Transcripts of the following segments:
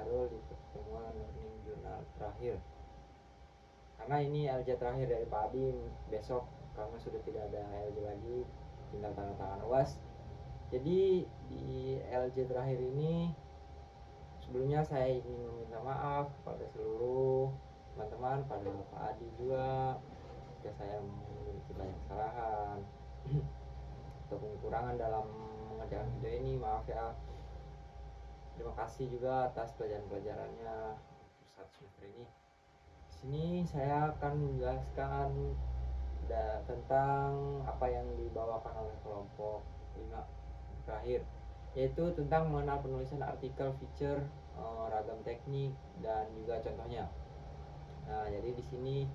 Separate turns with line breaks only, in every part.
Syarul di pertemuan Learning Journal terakhir. Karena ini LJ terakhir dari Pak Adi, besok karena sudah tidak ada LJ lagi, tinggal tanda tangan UAS. Jadi di LJ terakhir ini sebelumnya saya ingin meminta maaf kepada seluruh teman-teman, pada Pak Adi juga jika saya memiliki banyak kesalahan atau kekurangan dalam mengerjakan video ini, maaf ya. Terima kasih juga atas pelajaran-pelajarannya satu semester ini. Di sini saya akan menjelaskan tentang apa yang dibawakan oleh kelompok 5 terakhir, yaitu tentang mengenal penulisan artikel, feature, ragam teknik, dan juga contohnya. Nah, jadi di sini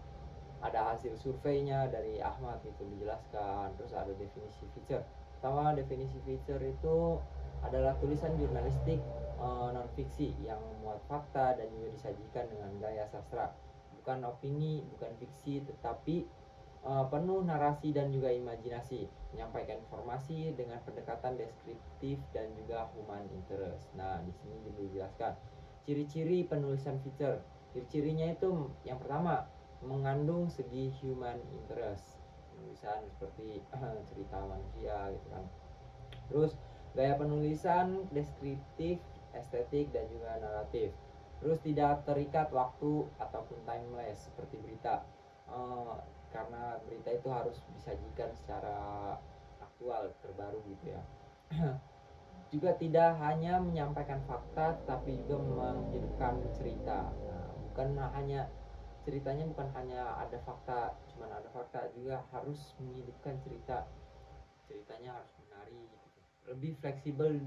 ada hasil surveinya dari Ahmad itu dijelaskan. Terus ada definisi feature. Pertama, definisi feature itu adalah tulisan jurnalistik non fiksi yang memuat fakta dan juga disajikan dengan gaya sastra. Bukan opini, bukan fiksi, tetapi penuh narasi dan juga imajinasi, menyampaikan informasi dengan pendekatan deskriptif dan juga human interest. Nah, di sini dijelaskan ciri-ciri penulisan feature. Ciri-cirinya itu yang pertama, mengandung segi human interest, penulisan seperti cerita manusia gitu kan. Terus gaya penulisan deskriptif, estetik, dan juga naratif. Terus tidak terikat waktu ataupun timeless seperti berita, karena berita itu harus disajikan secara aktual, terbaru gitu ya. Juga tidak hanya menyampaikan fakta, tapi juga menghidupkan cerita. Nah, bukan hanya ceritanya, bukan hanya ada fakta, cuman ada fakta, juga harus menghidupkan cerita. Ceritanya harus menarik gitu. Lebih fleksibel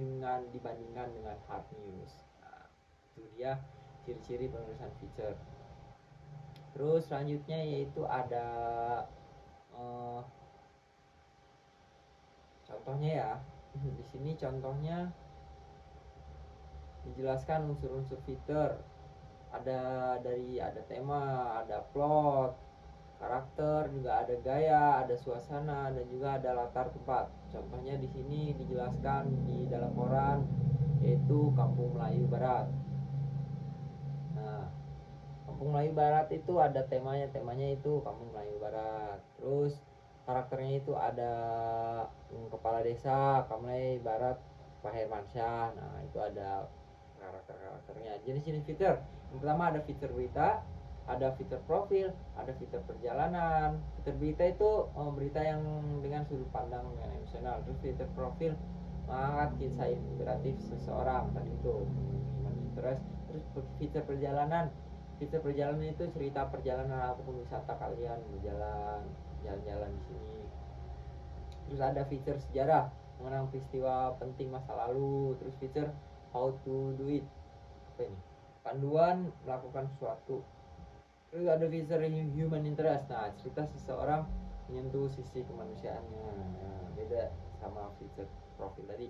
dibandingkan dengan hard news. Nah, itu dia ciri-ciri penulisan feature. Terus selanjutnya yaitu ada contohnya ya. Di sini contohnya dijelaskan unsur-unsur feature. Ada tema, ada plot, karakter, juga ada gaya, ada suasana, dan juga ada latar tempat. Contohnya di sini dijelaskan di dalam koran, yaitu Kampung Melayu Barat. Nah, Kampung Melayu Barat itu ada temanya itu Kampung Melayu Barat. Terus karakternya itu ada kepala desa Kampung Melayu Barat, Pak Hermansyah. Nah, itu ada karakternya. Jenis-jenis fitur. Yang pertama ada fitur berita, ada fitur profil, ada fitur perjalanan. Fitur berita itu berita yang dengan sudut pandang yang emosional. Terus fitur profil mengangkat kisah inspiratif seseorang tadi itu human interest. Terus fitur perjalanan itu cerita perjalanan ataupun wisata kalian jalan-jalan di sini. Terus ada fitur sejarah, mengenang peristiwa penting masa lalu. Terus fitur how to do it, apa ini, panduan melakukan sesuatu. Terus ada fitur human interest, nah cerita seseorang menyentuh sisi kemanusiaannya. Nah, beda sama fitur profil tadi.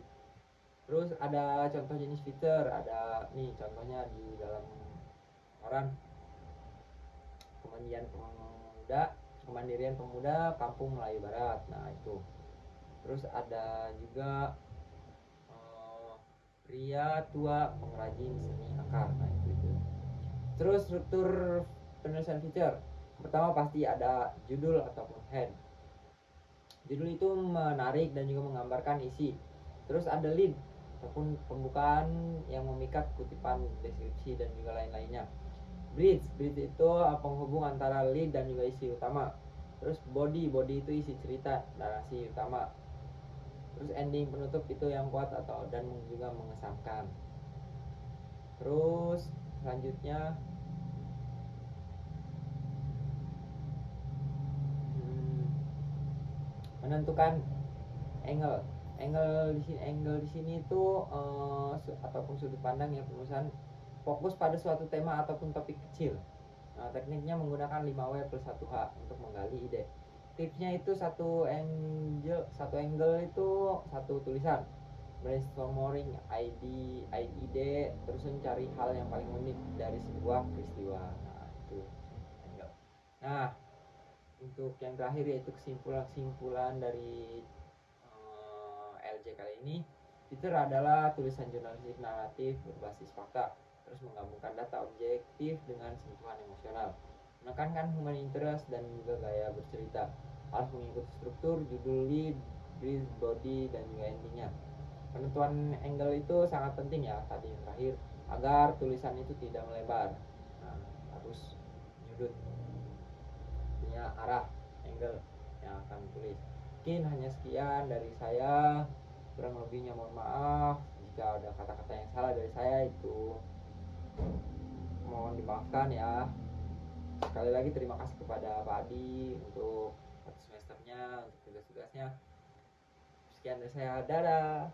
Terus ada contoh jenis fitur, ada nih contohnya di dalam koran, Kemandirian Pemuda Kampung Melayu Barat. Nah itu. Terus ada juga pria tua pengrajin seni akar. Nah itu. Terus struktur penulisan feature, pertama pasti ada judul ataupun head. Judul itu menarik dan juga menggambarkan isi. Terus ada lead ataupun pembukaan yang memikat kutipan, deskripsi, dan juga lain-lainnya. Bridge itu penghubung antara lead dan juga isi utama. Terus body itu isi cerita, narasi utama. Terus ending penutup itu yang kuat atau dan juga mengesankan. Terus selanjutnya menentukan angle di sini itu ataupun sudut pandang yang penulisan fokus pada suatu tema ataupun topik kecil. Nah, tekniknya menggunakan 5W plus 1H untuk menggali ide. Tipsnya itu satu angle itu satu tulisan, brainstorming ide, terus mencari hal yang paling unik dari sebuah peristiwa. Nah, itu angle. Nah, untuk yang terakhir yaitu kesimpulan dari LJ kali ini, fitur adalah tulisan jurnalistik naratif berbasis fakta. terus menggabungkan data objektif dengan sentuhan emosional, menekankan human interest dan juga gaya bercerita, harus mengikuti struktur, judul, lead, breathe, body, dan juga endingnya. Penentuan angle itu sangat penting ya, tadi yang terakhir, agar tulisan itu tidak melebar. Nah, harus nyudut, punya arah, angle yang akan tulis. Mungkin hanya sekian dari saya, kurang lebihnya mohon maaf jika ada kata-kata yang salah dari saya, itu mohon dimaafkan ya. Sekali lagi terima kasih kepada Pak Adi untuk satu semesternya, untuk tugas-tugasnya. Sekian dari saya, dadah.